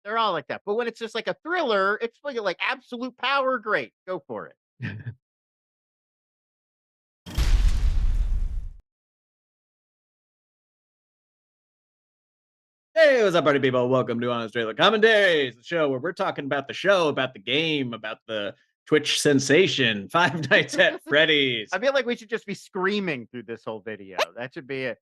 They're all like that. But when it's just like a thriller, it's like absolute power. Great, go for it. Hey, what's up, party people? Welcome to Honest Trailer Commentaries, the show where we're talking about the show, about the game, about the Twitch sensation, Five Nights at Freddy's. I feel like we should just be screaming through this whole video. That should be it.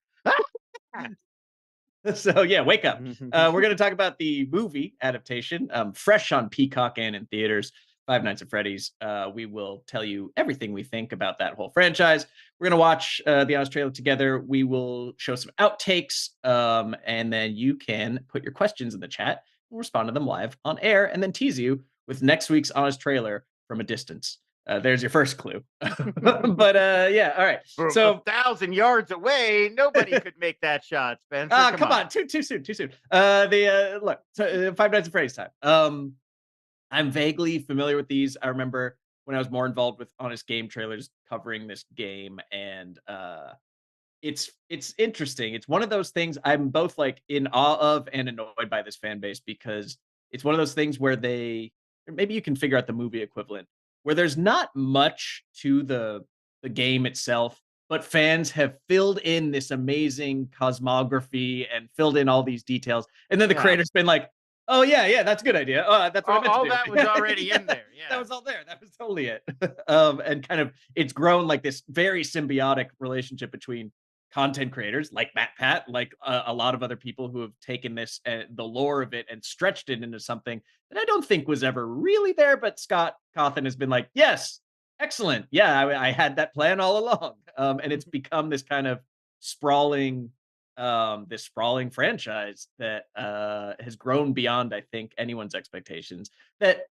So yeah, wake up. We're going to talk about the movie adaptation, fresh on Peacock and in theaters. Five Nights at Freddy's. We will tell you everything we think about that whole franchise. We're going to watch the Honest Trailer together. We will show some outtakes, and then you can put your questions in the chat. We'll respond to them live on air, and then tease you with next week's Honest Trailer from a distance. There's your first clue. But yeah, all right. From So 1,000 yards away, nobody could make that shot, Spencer. come on, too soon, too soon. Look, Five Nights at Freddy's time. I'm vaguely familiar with these. I remember when I was more involved with Honest Game trailers covering this game, and it's interesting. It's one of those things I'm both like in awe of and annoyed by this fan base because it's one of those things where maybe you can figure out the movie equivalent where there's not much to the game itself, but fans have filled in this amazing cosmography and filled in all these details, and then the Yeah. creator's been like, "Oh yeah, that's a good idea. Oh, that's what I meant All to that do." was already Yeah, in there. that Yeah. was all there. That was totally it. And kind of it's grown like this very symbiotic relationship between content creators like Matt Pat, like a lot of other people who have taken this the lore of it and stretched it into something that I don't think was ever really there. But Scott Cawthon has been like, "Yes, excellent. Yeah, I had that plan all along." And it's become this kind of sprawling this sprawling franchise that has grown beyond, I think, anyone's expectations. That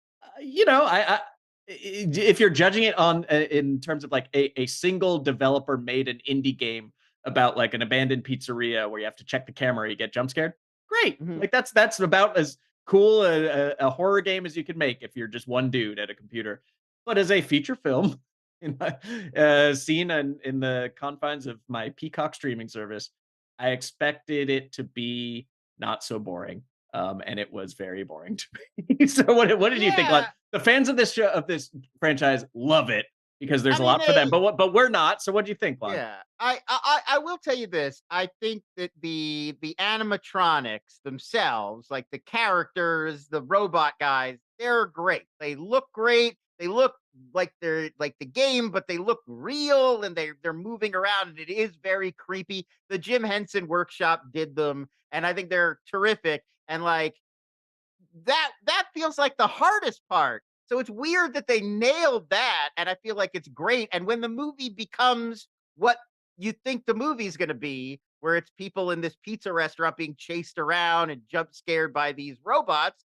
if you're judging it on in terms of like a single developer made an indie game about like an abandoned pizzeria where you have to check the camera, you get jump scared. Great, Mhm. like that's about as cool a horror game as you can make if you're just one dude at a computer. But as a feature film, seen in the confines of my Peacock streaming service, I expected it to be not so boring, and it was very boring to me. So what did you think? Like Yeah. the fans of this show of this franchise love it because I there's a mean, lot for them, they but we're not. So what do you think, Lon? Yeah, I will tell you this. I think that the animatronics themselves, like the characters, the robot guys, they're great. They look great. They look like they're like the game, but they look real and they're moving around and it is very creepy. The Jim Henson Workshop did them, and I think they're terrific. And like that feels like the hardest part. So it's weird that they nailed that, and I feel like it's great. And when the movie becomes what you think the movie's going to be, where it's people in this pizza restaurant being chased around and jump scared by these robots,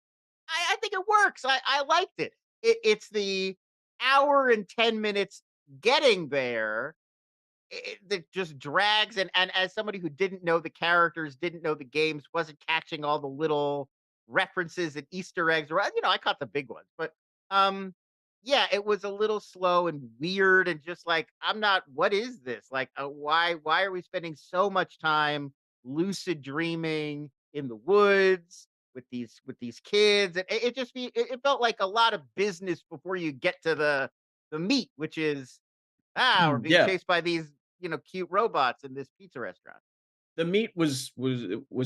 I think it works. I liked it. It's the hour and 10 minutes getting there that just drags. And as somebody who didn't know the characters, didn't know the games, wasn't catching all the little references and Easter eggs, or I caught the big ones, but um, yeah, it was a little slow and weird, and just like I'm not. What is this? Like, why are we spending so much time lucid dreaming in the woods with these kids? And it felt like a lot of business before you get to the meat, which is we're being Yeah, chased by these cute robots in this pizza restaurant. the meat was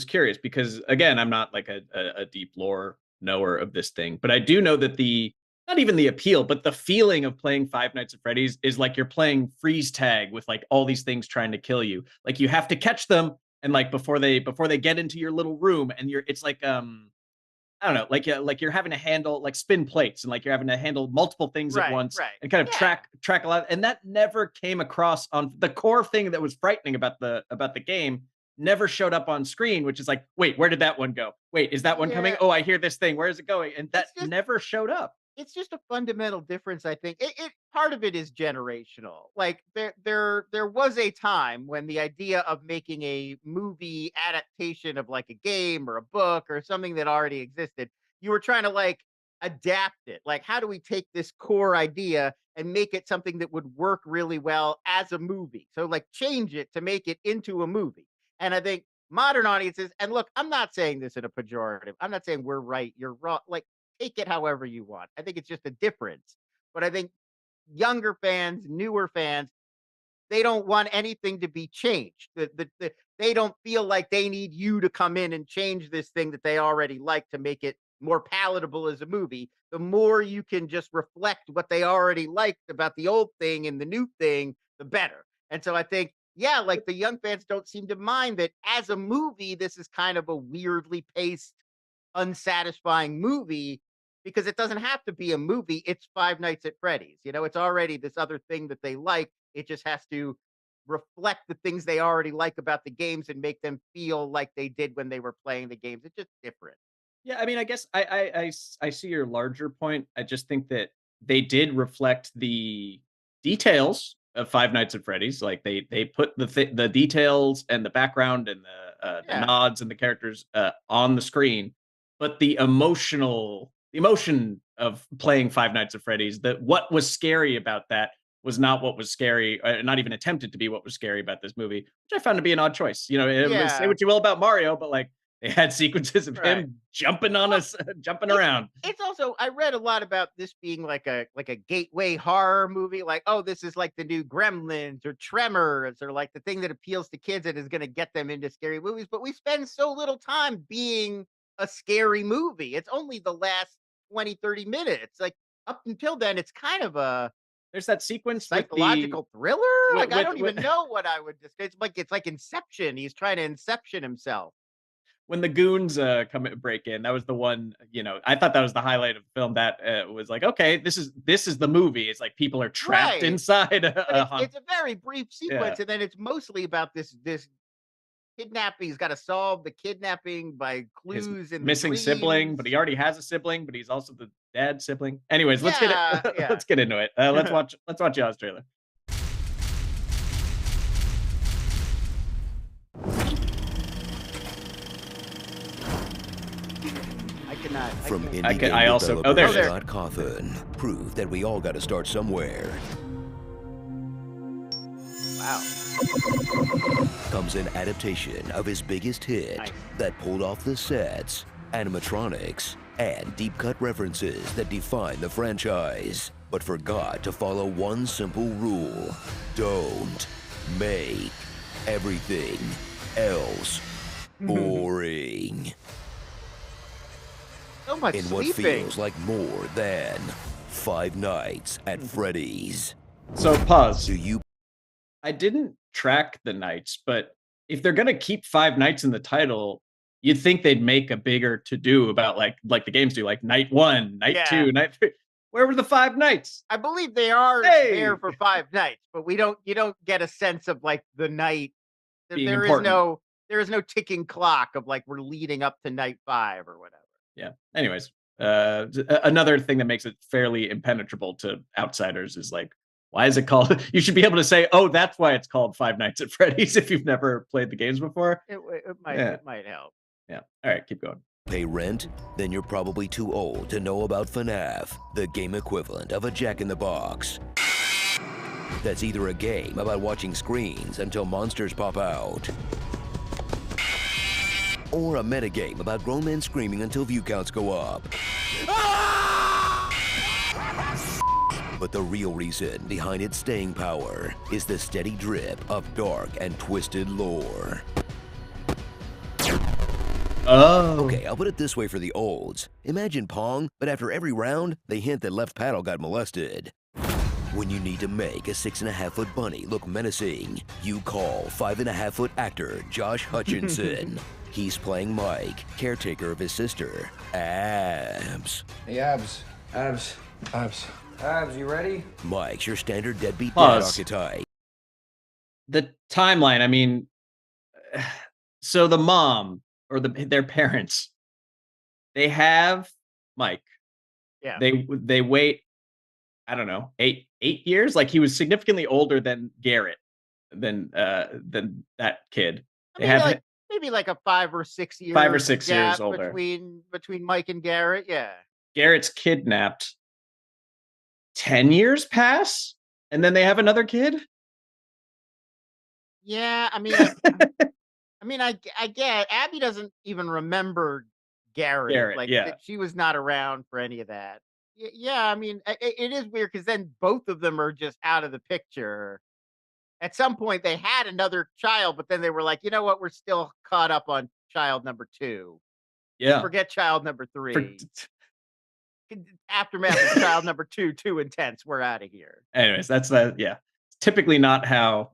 curious because again, I'm not like a deep lore knower of this thing, but I do know that the not even the appeal, but the feeling of playing Five Nights at Freddy's is like you're playing freeze tag with like all these things trying to kill you. Like you have to catch them, and like before they get into your little room, and it's like I don't know, like you're having to handle like spin plates, and like you're having to handle multiple things at Right, once right. and kind of Yeah. track a lot. And that never came across on the core thing that was frightening about the game. Never showed up on screen, which is like, wait, where did that one go? Wait, is that one coming? Yeah. Oh, I hear this thing. Where is it going? And that It's just never showed up. it's just a fundamental difference, I think. It part of it is generational. Like there was a time when the idea of making a movie adaptation of like a game or a book or something that already existed, you were trying to like adapt it. Like, how do we take this core idea and make it something that would work really well as a movie? So like change it to make it into a movie. And I think modern audiences, and look, I'm not saying this in a pejorative. I'm not saying we're right, you're wrong. Like, take it however you want. I think it's just a difference. But I think younger fans, newer fans, they don't want anything to be changed. They don't feel like they need you to come in and change this thing that they already like to make it more palatable as a movie. The more you can just reflect what they already liked about the old thing and the new thing, the better. And so I think, yeah, like the young fans don't seem to mind that as a movie, this is kind of a weirdly paced, unsatisfying movie because it doesn't have to be a movie. It's Five Nights at Freddy's. It's already this other thing that they like. It just has to reflect the things they already like about the games and make them feel like they did when they were playing the games. It's just different. Yeah, I mean, I guess I see your larger point. I just think that they did reflect the details of Five Nights at Freddy's. Like they put the details and the background and the Yeah. nods and the characters on the screen, but the emotion of playing Five Nights at Freddy's, that what was scary about that was not what was scary, not even attempted to be what was scary about this movie, which I found to be an odd choice. Say Yeah. what you will about Mario, but like they had sequences of Right. him jumping on Well, us, jumping It's around. it's also I read a lot about this being like a gateway horror movie, like, oh, this is like the new Gremlins or Tremors or like the thing that appeals to kids and is gonna get them into scary movies. But we spend so little time being a scary movie. It's only the last 20, 30 minutes. Like up until then, it's kind of a There's that sequence with the psychological thriller. Like I don't with even know what I would just it's like Inception. He's trying to Inception himself. when the goons break in. That was the one. I thought that was the highlight of the film. That was like, okay, this is the movie. It's like people are trapped Right. inside But a it's a very brief yeah. sequence, and then it's mostly about this kidnapping. He's got to solve the kidnapping by His clues in the missing sibling, but dreams. he already has a sibling, but he's also the dad sibling. Anyways, let's get it. Yeah, yeah. Let's get into it. Let's watch Jaws trailer. I cannot. I From can't. indie I game also- developer oh, there it is. Scott Cawthon, prove that we all got to start somewhere. Wow. Comes an adaptation of his biggest hit Nice. that pulled off the sets, animatronics, and deep-cut references that define the franchise, but forgot to follow one simple rule: don't make everything else boring. So much In what sleeping. feels like more than Five Nights at Freddy's. So pause. Do you I didn't track the nights, but if they're gonna keep Five Nights in the title, you'd think they'd make a bigger to do about like the games do, like night one, night Yeah. two, night three. Where were the Five Nights? I believe they are Hey, there for 5 nights, but you don't get a sense of like the night. being There is important. no ticking clock of like we're leading up to night 5 or whatever. Yeah. Anyways, another thing that makes it fairly impenetrable to outsiders is like, why is it called? You should be able to say, oh, that's why it's called Five Nights at Freddy's if you've never played the games before. It Yeah. might help. Yeah. All right, keep going. pay rent? Then you're probably too old to know about FNAF, the game equivalent of a Jack in the Box. That's either a game about watching screens until monsters pop out, or a metagame about grown men screaming until view counts go up. But the real reason behind its staying power is the steady drip of dark and twisted lore. Oh. Okay, I'll put it this way for the olds. Imagine Pong, but after every round, they hint that left paddle got molested. When you need to make a 6.5-foot bunny look menacing, you call 5.5-foot actor Josh Hutchinson. He's playing Mike, caretaker of his sister, Abs. Hey, Abs. Abs. Abs. Abs, you ready? Mike's your standard deadbeat dad Pause. archetype. The timeline, I mean, so the mom or their parents, they have Mike. Yeah. They wait, I don't know, 8 years. Like he was significantly older than Garrett, than that kid. I They mean, have like, maybe like a 5 or 6 year 5 or 6 years gap older. between Mike and Garrett. Yeah. Garrett's kidnapped. 10 years pass, and then they have another kid. Yeah. I mean, I get Abby doesn't even remember Garrett. Garrett, Like yeah. that she was not around for any of that. Yeah, I mean, it is weird because then both of them are just out of the picture. At some point, they had another child, but then they were like, you know what? We're still caught up on child number 2. Yeah. Forget child number For 3. Aftermath of child number 2, too intense. We're out of here. anyways, that's that. Yeah, it's typically not how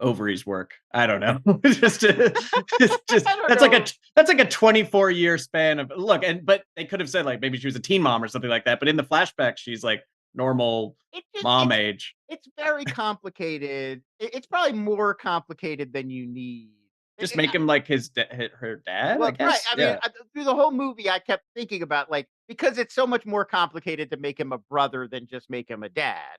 ovaries work. I don't know. It's just I don't that's know. like a 24-year span of look. But they could have said like maybe she was a teen mom or something like that. But in the flashback, she's like normal mom age. It's very complicated. It's probably more complicated than you need. Just make him like her dad, I Well, right. guess. I mean, Yeah. through the whole movie, I kept thinking about like because it's so much more complicated to make him a brother than just make him a dad.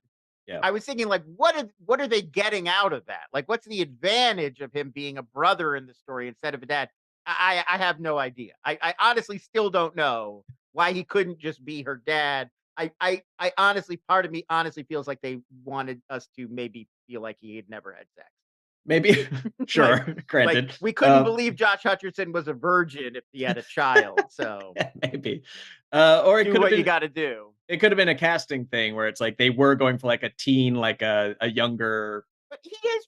Yeah. I was thinking like, what are they getting out of that? Like, what's the advantage of him being a brother in the story instead of a dad? I have no idea. I honestly still don't know why he couldn't just be her dad. I honestly, part of me honestly feels like they wanted us to maybe feel like he had never had sex. Maybe. Sure. Like, Granted. we couldn't believe Josh Hutcherson was a virgin if he had a child. So Yeah, maybe. Or it do could have what you been got to do. it could have been a casting thing where it's like they were going for like a teen, like a younger But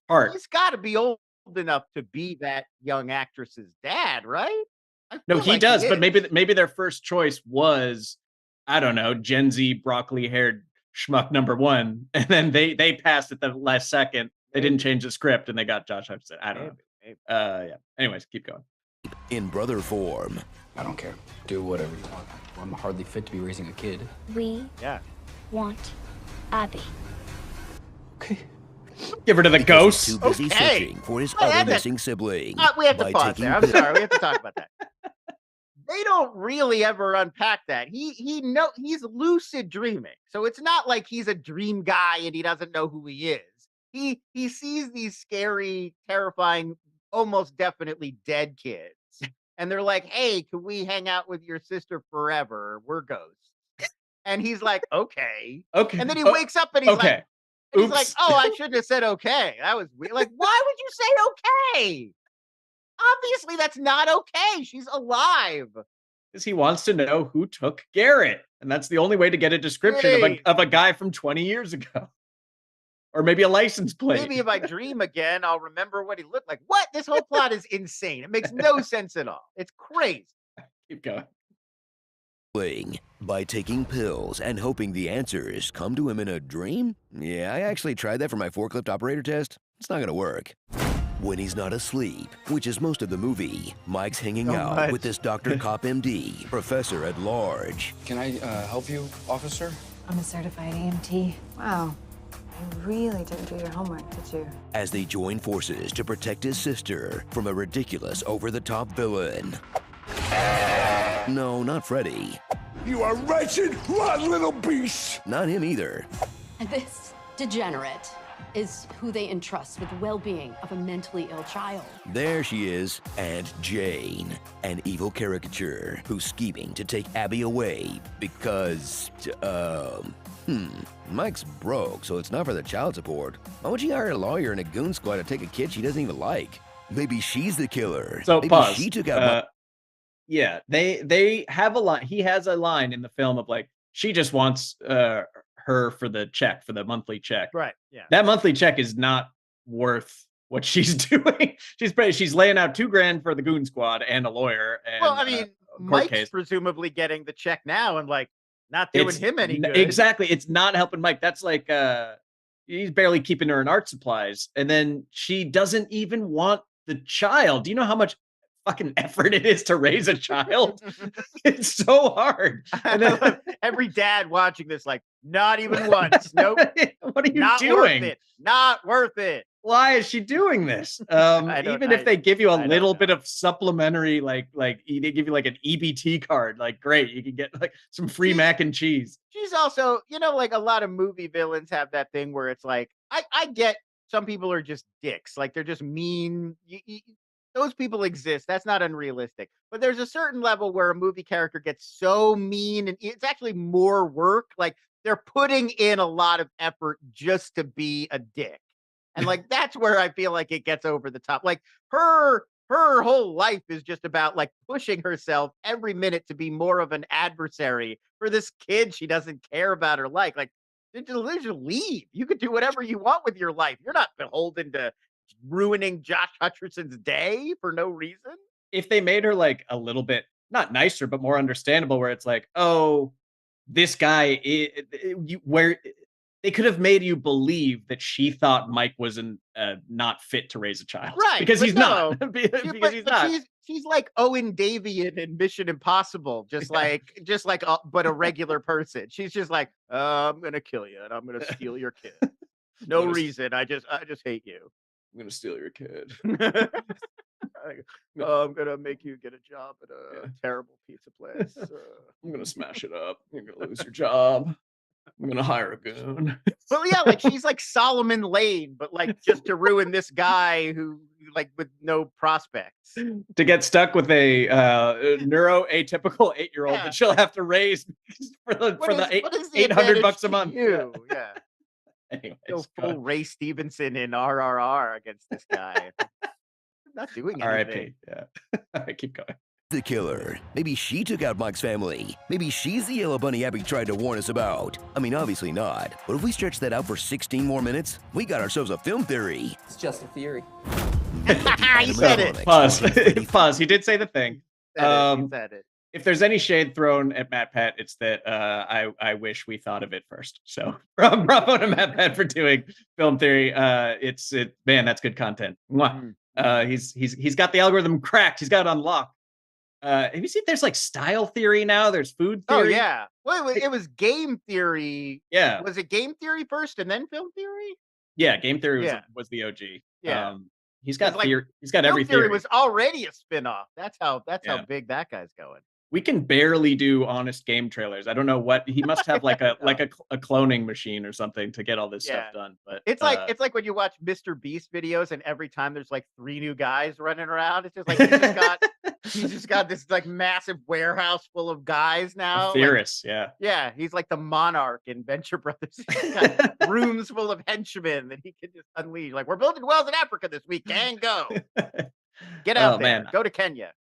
part. he's got to be old enough to be that young actress's dad, right? I No, feel he like does, but is. maybe their first choice was, I don't know, Gen Z broccoli haired schmuck number 1, and then they passed at the last second. They didn't change the script, and they got Josh Hutcherson. I don't know. Maybe. Yeah. Anyways, keep going. In brother form, I don't care. Do whatever you want. I'm hardly fit to be raising a kid. We Yeah. want Abby. Okay. Give her to the because ghost. he's too busy Okay. searching for his Well, other that's a- missing sibling. We have to by pause taking there. I'm pills. sorry. We have to talk about that. They don't really ever unpack that. He's lucid dreaming. So it's not like he's a dream guy and he doesn't know who he is. He sees these scary, terrifying, almost definitely dead kids. And they're like, "Hey, can we hang out with your sister forever? We're ghosts." And he's like, "Okay." Okay. And then he wakes up and he's like, Okay. Oops. "Oh, I shouldn't have said okay. That was weird." Like, why would you say okay? Obviously, that's not okay. She's alive. Because he wants to know who took Garrett, and that's the only way to get a description Hey. of a guy from 20 years ago, or maybe a license plate. Maybe if I dream again, I'll remember what he looked like. What? This whole plot is insane. It makes no sense at all. It's crazy. Keep going. By taking pills and hoping the answers come to him in a dream? Yeah, I actually tried that for my forklift operator test. It's not gonna work. When he's not asleep, which is most of the movie, Mike's hanging So out much. with this Dr. Cop MD, professor at large. Can I help you, officer? I'm a certified EMT. Wow. You really didn't do your homework, did you? As they join forces to protect his sister from a ridiculous, over-the-top villain. No, not Freddy. You are wretched, rotten little beast! Not him either. This degenerate is who they entrust with the well-being of a mentally ill child. There she is, Aunt Jane, an evil caricature who's scheming to take Abby away because, Mike's broke, so it's not for the child support. Why would she hire a lawyer and a goon squad to take a kid she doesn't even like? Maybe she's the killer. So Maybe pause. she took out Yeah, they have a line. He has a line in the film of like she just wants her for the check, for the monthly check. Right. Yeah. That monthly check is not worth what she's doing. She's laying out $2,000 for the goon squad and a lawyer. And, Well, I mean, court Mike's case. presumably getting the check now and like not doing It's him any good. Exactly. It's not helping Mike. That's like he's barely keeping her in art supplies. And then she doesn't even want the child. Do you know how much fucking effort it is to raise a child? It's so hard. And then, Every dad watching this, like, not even once. Nope. what are you Not doing? worth it. Not worth it. Why is she doing this? I don't- Even if they give you I a don't little know. bit of supplementary, like they give you like an EBT card, like great, you can get like some free mac and cheese. She's also, like a lot of movie villains have that thing where it's like, I get some people are just dicks. Like they're just mean. Those people exist. That's not unrealistic. But there's a certain level where a movie character gets so mean and it's actually more work. Like they're putting in a lot of effort just to be a dick. And like that's where I feel like it gets over the top. Like her her whole life is just about like pushing herself every minute to be more of an adversary for this kid she doesn't care about or like just leave. You could do whatever you want with your life. You're not beholden to ruining Josh Hutcherson's day for no reason. If they made her like a little bit not nicer, but more understandable, where it's like, oh, this guy, where they could have made you believe that she thought Mike wasn't not fit to raise a child, Right? Because he's no. not. Because he's but not. She's like Owen Davian in Mission Impossible, just like but a regular person. She's just like, I'm gonna kill you and I'm gonna steal your kid. No reason. I just hate you. I'm gonna steal your kid. I'm gonna make you get a job at a terrible pizza place. I'm gonna smash it up. You're gonna lose your job. I'm gonna hire a goon. Well, yeah, like she's like Solomon Lane, but like just to ruin this guy who like with no prospects. To get stuck with a neuroatypical 8-year-old that she'll have to raise for the $800 a month. You? Yeah. Anyways, Go full Ray Stevenson in RRR against this guy. Not doing anything. R.I.P. Yeah. All right, keep going. The killer. Maybe she took out Mike's family. Maybe she's the yellow bunny Abby tried to warn us about. I mean, obviously not. But if we stretch that out for 16 more minutes, we got ourselves a film theory. It's just a theory. He said it. Pause. Pause. He did say the thing. He said it. If there's any shade thrown at Matt Pat, it's that I wish we thought of it first. So bravo to Matt Pat for doing film theory. Man, that's good content. He's got the algorithm cracked. He's got it unlocked. Have you seen there's like style theory now? There's food theory. Oh yeah. Well, it was game theory. Yeah. Was it game theory first and then film theory? Yeah, game theory was the OG. Yeah. He's got like, theory. He's got film every theory theory. was already a spin-off. That's how big that guy's going. We can barely do honest game trailers. I don't know what he must have like a cloning machine or something to get all this stuff done. But it's like when you watch Mr. Beast videos and every time there's like 3 new guys running around. It's just like he's just got this like massive warehouse full of guys now. Theorists, Yeah, he's like the monarch in Venture Brothers. He's got rooms full of henchmen that he can just unleash. Like, we're building wells in Africa this week. Gang, go. Get out there. Man. Go to Kenya.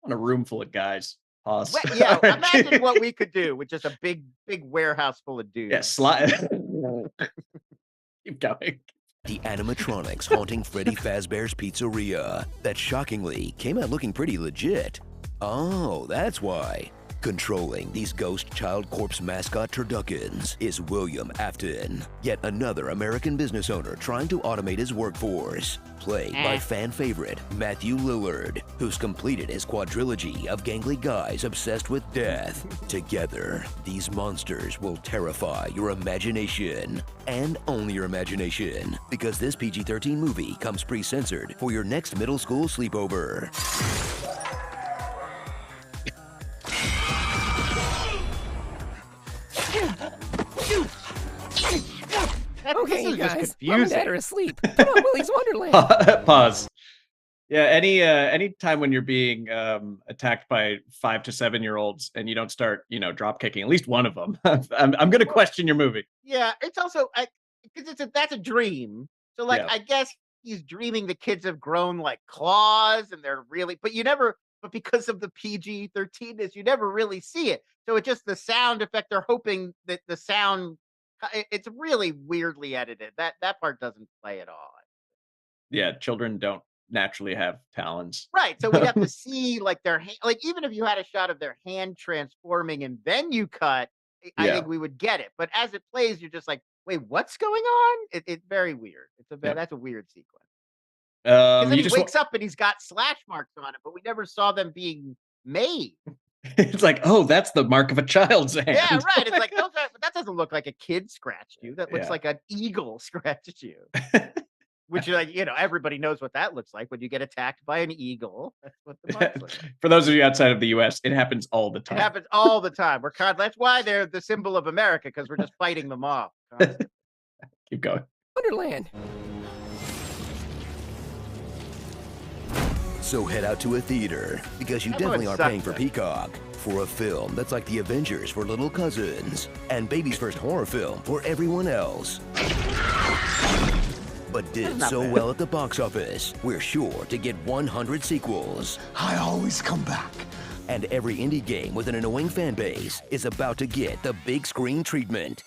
On a room full of guys. Pause. Well, yeah, imagine what we could do with just a big warehouse full of dudes. Yeah, slide. Keep going. The animatronics haunting Freddy Fazbear's Pizzeria that shockingly came out looking pretty legit. Oh, that's why. Controlling these ghost child corpse mascot turduckens is William Afton, yet another American business owner trying to automate his workforce, played by fan favorite Matthew Lillard, who's completed his quadrilogy of gangly guys obsessed with death. Together, these monsters will terrify your imagination, and only your imagination, because this PG-13 movie comes pre-censored for your next middle school sleepover. Okay, you guys, Mom and Dad are asleep. Put on Willy's Wonderland. Pause. Yeah, any time when you're being attacked by 5 to 7-year-olds and you don't start, drop kicking at least one of them, I'm going to question your movie. Yeah, it's also because that's a dream. So like, Yeah. I guess he's dreaming the kids have grown like claws and they're really, but because of the PG-13ness, you never really see it. So it's just the sound effect. They're hoping that the sound, it's really weirdly edited. That part doesn't play at all. Yeah, children don't naturally have talons. Right. So we'd have to see like their hand, like even if you had a shot of their hand transforming and then you cut, I think we would get it. But as it plays, you're just like, wait, what's going on? It's very weird. That's a weird sequence. And then he wakes up and he's got slash marks on it, but we never saw them being made. It's like, oh, that's the mark of a child's hand. Yeah, right. It's like, that doesn't look like a kid scratched you. That looks like an eagle scratched you. Which, everybody knows what that looks like when you get attacked by an eagle. That's what the marks look like. For those of you outside of the U.S., it happens all the time. It happens all the time. That's why they're the symbol of America, because we're just fighting them off. Keep going. Wonderland. So head out to a theater, because you definitely are paying for Peacock, for a film that's like the Avengers for little cousins, and baby's first horror film for everyone else. but did Not so bad. well at the box office, we're sure to get 100 sequels. I always come back. And every indie game with an annoying fan base is about to get the big screen treatment.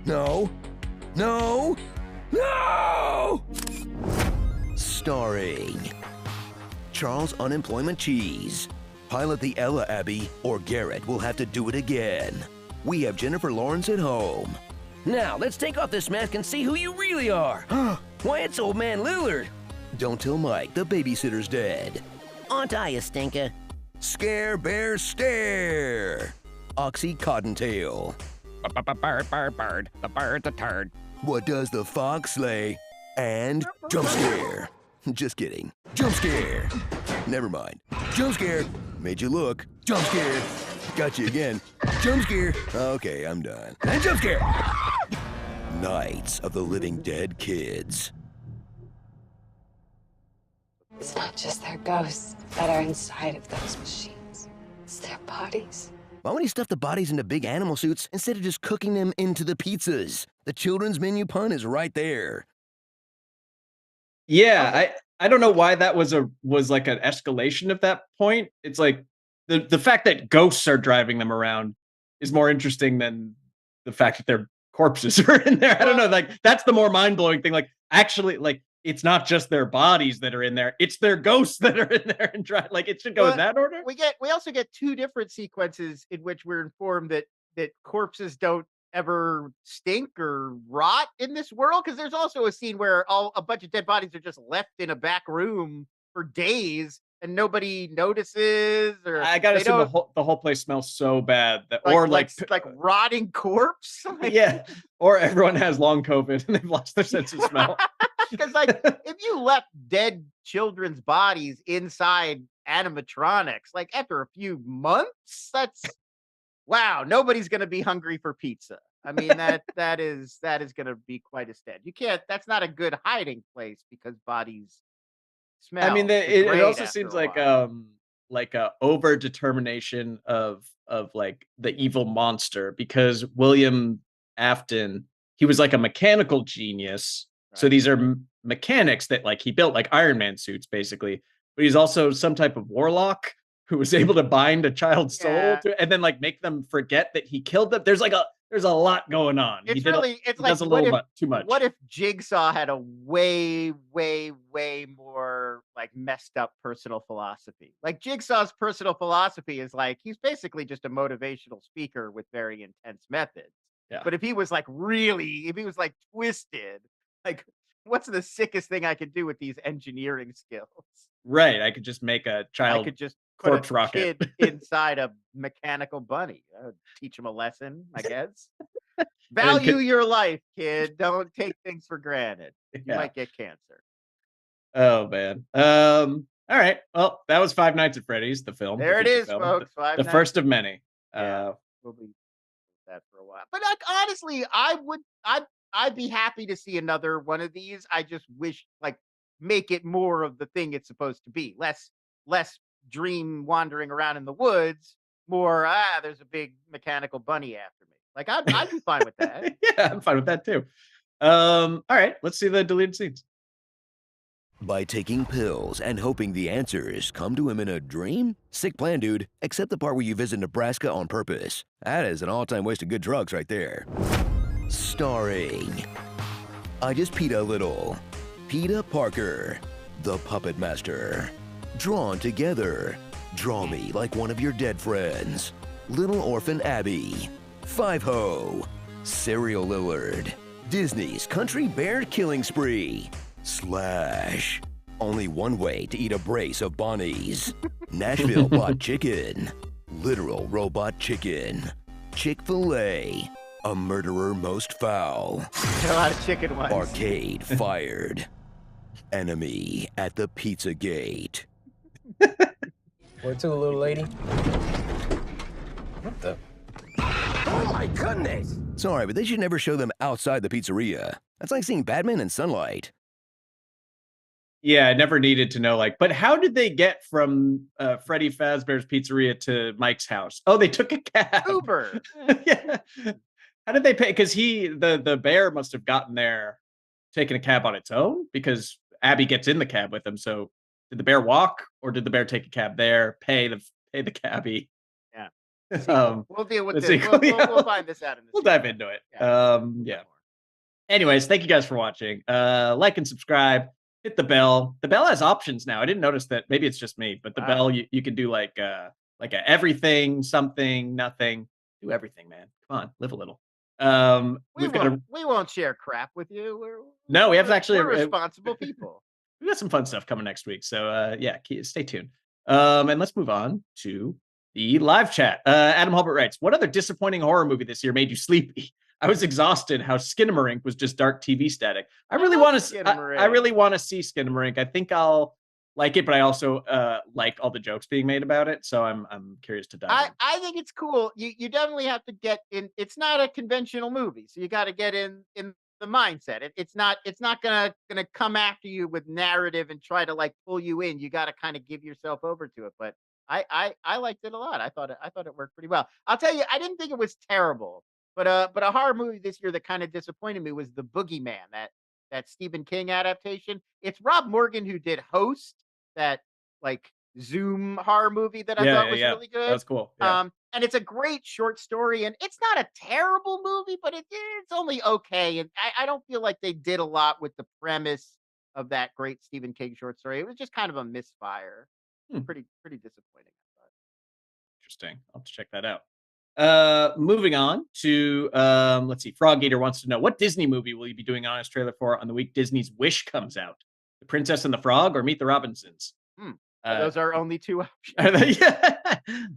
No. No. No! Starring Charles Unemployment Cheese. Pilot the Ella Abbey, or Garrett will have to do it again. We have Jennifer Lawrence at home. Now, let's take off this mask and see who you really are. Why, it's old man Lillard. Don't tell Mike the babysitter's dead. Aren't I a stinker? Scare Bear Stare. Oxy Cottontail. Bird. The bird's a turd. What does the fox slay? And jump scare. Just kidding. Jump scare. Never mind. Jump scare. Made you look. Jump scare. Got you again. Jump scare. Okay, I'm done. And jump scare. Nights of the Living Dead Kids. It's not just their ghosts that are inside of those machines. It's their bodies. Why would he stuff the bodies into big animal suits instead of just cooking them into the pizzas? The children's menu pun is right there. Yeah, I don't know why that was like an escalation at that point. It's like the fact that ghosts are driving them around is more interesting than the fact that their corpses are in there. I don't know, like that's the more mind-blowing thing. Like actually, like it's not just their bodies that are in there, it's their ghosts that are in there and drive. Like it should go in that order. We also get two different sequences in which we're informed that corpses don't ever stink or rot in this world, because there's also a scene where a bunch of dead bodies are just left in a back room for days and nobody notices. Or I gotta assume the whole place smells so bad that, like rotting corpse. Yeah, or everyone has long COVID and they've lost their sense of smell. Because like if you left dead children's bodies inside animatronics, like after a few months, that's wow, nobody's gonna be hungry for pizza. I mean, that is gonna be quite a stead. You can't, that's not a good hiding place because bodies smell. I mean, it degrade also after seems a like while. a over determination of like the evil monster, because William Afton, he was like a mechanical genius. So these are mechanics that like he built like Iron Man suits basically, but he's also some type of warlock who was able to bind a child's soul to, and then like make them forget that he killed them. There's a lot going on. It's He like does a little too much. What if Jigsaw had a way more like messed up personal philosophy? Like Jigsaw's personal philosophy is like he's basically just a motivational speaker with very intense methods. Yeah. But if he was like twisted, like what's the sickest thing I could do with these engineering skills? Right, I could just make a child. I could just put corpse a rocket kid inside a mechanical bunny. I would teach him a lesson, I guess. Value your life, kid. Don't take things for granted. You might get cancer. Oh man. All right. Well, that was Five Nights at Freddy's, the film. There it is, folks. The first of many. We'll be that for a while. But like, honestly, I'd be happy to see another one of these. I just wish like make it more of the thing it's supposed to be. Less dream wandering around in the woods. More there's a big mechanical bunny after me. Like I'd be fine with that. Yeah, I'm fine with that too. All right, let's see the deleted scenes. By taking pills and hoping the answers come to him in a dream? Sick plan, dude. Except the part where you visit Nebraska on purpose. That is an all-time waste of good drugs right there. Starring I Just Peed a Little, Peter Parker, the Puppet Master. Drawn Together, Draw Me Like One of Your Dead Friends, Little Orphan Abby, Five-Ho, Serial Lillard, Disney's Country Bear Killing Spree, Slash, Only One Way to Eat a Brace of Bonnies, Nashville Bought Chicken, Literal Robot Chicken, Chick-fil-A, A Murderer Most Foul, A lot of chicken ones. Arcade Fired, Enemy at the Pizza Gate. Where to, little lady? What the? Oh my goodness! Sorry, but they should never show them outside the pizzeria. That's like seeing Batman in sunlight. Yeah, I never needed to know, like, but how did they get from Freddy Fazbear's Pizzeria to Mike's house? Oh, they took a cab. Uber. Yeah. How did they pay? Because the bear must have gotten there taken a cab on its own because Abby gets in the cab with him. So did the bear walk or did the bear take a cab there, pay the cabbie? Yeah. We'll deal with the this. sequel, We'll find this out in the we'll sequel. dive into it. Yeah. Anyways, thank you guys for watching. Like and subscribe. Hit the bell. The bell has options now. I didn't notice that. Maybe it's just me, but the bell you can do like a everything, something, nothing. Do everything, man. Come on, live a little. We won't share crap with you. We have actually we're responsible people. We got some fun stuff coming next week. So yeah, stay tuned. And let's move on to the live chat. Adam Hulbert writes, what other disappointing horror movie this year made you sleepy? I was exhausted how Skinamarink was just dark TV static. I really want to see Skinamarink. I think I'll like it, but I also like all the jokes being made about it. So I'm curious to dive in. I think it's cool. You definitely have to get in. It's not a conventional movie, so you got to get in the mindset. It's not gonna come after you with narrative and try to like pull you in. You got to kind of give yourself over to it. But I liked it a lot. I thought it worked pretty well. I'll tell you, I didn't think it was terrible. But a horror movie this year that kind of disappointed me was The Boogeyman, that Stephen King adaptation. It's Rob Morgan who did Host, that like Zoom horror movie that I thought was really good. That's cool. Yeah. And it's a great short story, and it's not a terrible movie, but it's only okay. And I don't feel like they did a lot with the premise of that great Stephen King short story. It was just kind of a misfire. Pretty disappointing, I thought. Interesting. I'll have to check that out. Moving on to let's see. Frog Eater wants to know, what Disney movie will you be doing an honest trailer for on the week Disney's Wish comes out? The Princess and the Frog or Meet the Robinsons? Those are only two options.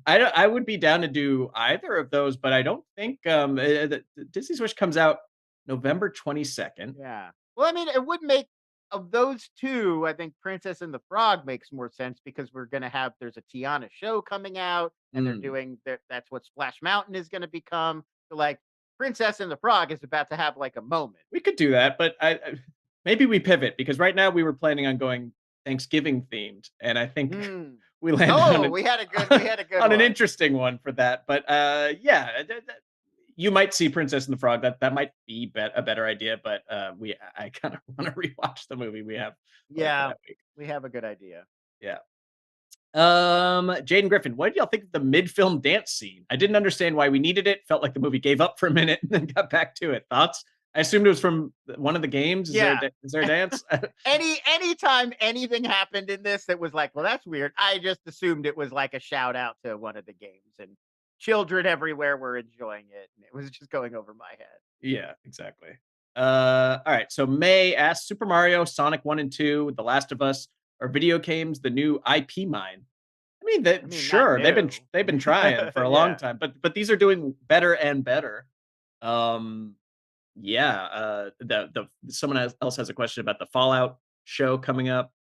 I would be down to do either of those, but I don't think Disney's Wish comes out November 22nd. Yeah. Well, I mean, it would make, of those two, I think Princess and the Frog makes more sense because there's a Tiana show coming out, and they're doing that's what Splash Mountain is going to become. So like Princess and the Frog is about to have like a moment. We could do that, but maybe we pivot because right now we were planning on going Thanksgiving themed, and I think we landed we had a good on an interesting one for that. But you might see Princess and the Frog. That might be a better idea. But I kind of want to rewatch the movie we have. Yeah, we have a good idea. Yeah. Jaden Griffin, what did y'all think of the mid-film dance scene? I didn't understand why we needed it. Felt like the movie gave up for a minute and then got back to it. Thoughts? I assumed it was from one of the games. Is there a dance? Anytime anything happened in this that was like, well, that's weird, I just assumed it was like a shout out to one of the games, and children everywhere were enjoying it, and it was just going over my head. Yeah, exactly. All right. So May asks, Super Mario, Sonic 1 and 2, The Last of Us, are video games the new IP mine? I mean, sure, they've been trying for a long time, but these are doing better and better. Someone else has a question about the Fallout show coming up.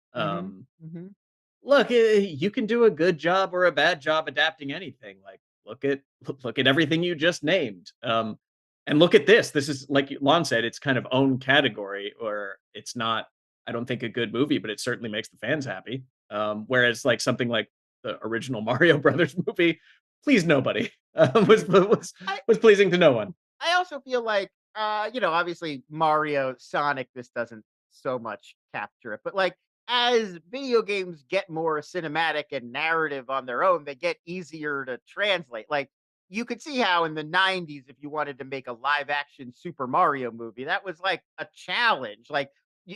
Look, you can do a good job or a bad job adapting anything. Like look at everything you just named. And look at this. This is, like Lon said, it's kind of own category, or it's not, I don't think, a good movie, but it certainly makes the fans happy. Whereas like something like the original Mario Brothers movie pleased nobody. Was pleasing to no one. I also feel like obviously Mario, Sonic, this doesn't so much capture it, but like as video games get more cinematic and narrative on their own, they get easier to translate. Like you could see how in the 90s, if you wanted to make a live action Super Mario movie, that was like a challenge. Like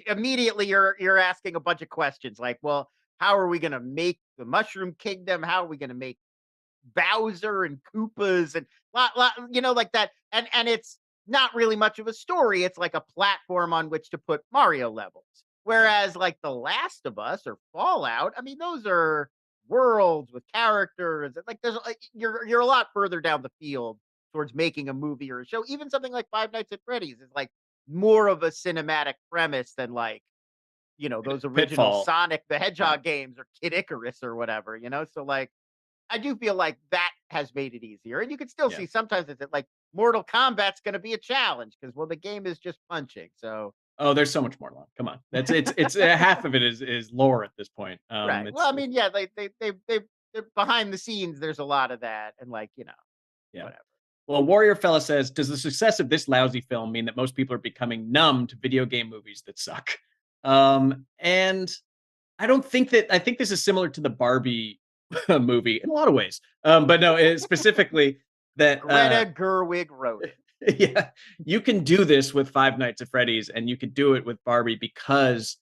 immediately you're asking a bunch of questions like, well, how are we going to make the Mushroom Kingdom? How are we going to make Bowser and Koopas and like that? And it's not really much of a story. It's like a platform on which to put Mario levels. Whereas like The Last of Us or Fallout, I mean, those are worlds with characters. Like there's you're a lot further down the field towards making a movie or a show. Even something like Five Nights at Freddy's is like more of a cinematic premise than like, those original Pitfall. Sonic the Hedgehog games or Kid Icarus or whatever, So like, I do feel like that has made it easier. And you can still see sometimes it's like Mortal Kombat's going to be a challenge because, well, the game is just punching. So. Oh, there's so much more, Lon. Come on. It's half of it is lore at this point. Right. Well, I mean, yeah, they're behind the scenes. There's a lot of that. And like, whatever. Well, Warrior Fella says, does the success of this lousy film mean that most people are becoming numb to video game movies that suck? And I don't think that, I think this is similar to the Barbie movie in a lot of ways. But no, specifically that Greta Gerwig wrote it. Yeah, you can do this with Five Nights at Freddy's, and you could do it with Barbie because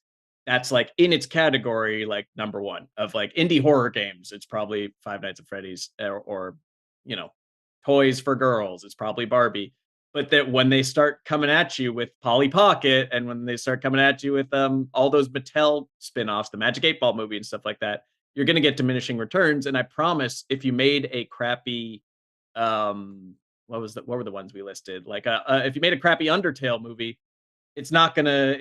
that's like in its category, like number one of like indie horror games. It's probably Five Nights at Freddy's, or you know, toys for girls. It's probably Barbie. But that when they start coming at you with Polly Pocket, and when they start coming at you with all those Mattel spin-offs, the Magic 8 Ball movie and stuff like that, you're going to get diminishing returns. And I promise, if you made a crappy what were the ones we listed? Like if you made a crappy Undertale movie, it's not gonna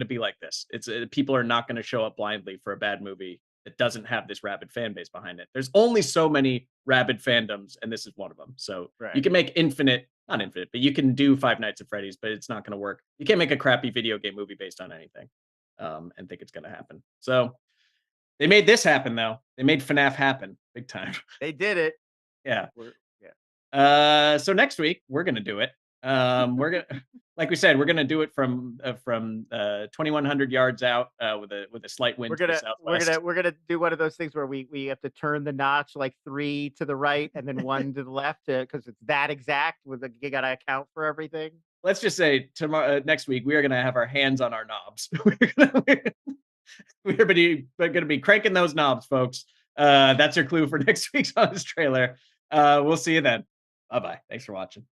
be like this. It's people are not gonna show up blindly for a bad movie that doesn't have this rabid fan base behind it. There's only so many rabid fandoms, and this is one of them. So you can make not infinite, but you can do Five Nights at Freddy's, but it's not gonna work. You can't make a crappy video game movie based on anything, and think it's gonna happen. So they made this happen though. They made FNAF happen big time. They did it. Yeah. So next week we're gonna do it. We're gonna, like we said, we're gonna do it from 2,100 yards out with a slight wind to the southwest. We're gonna do one of those things where we have to turn the notch like 3 to the right and then 1 to the left because it's that exact. You gotta account for everything. Let's just say next week we are gonna have our hands on our knobs. We're gonna be cranking those knobs, folks. That's your clue for next week's Honest Trailer. We'll see you then. Bye-bye. Thanks for watching.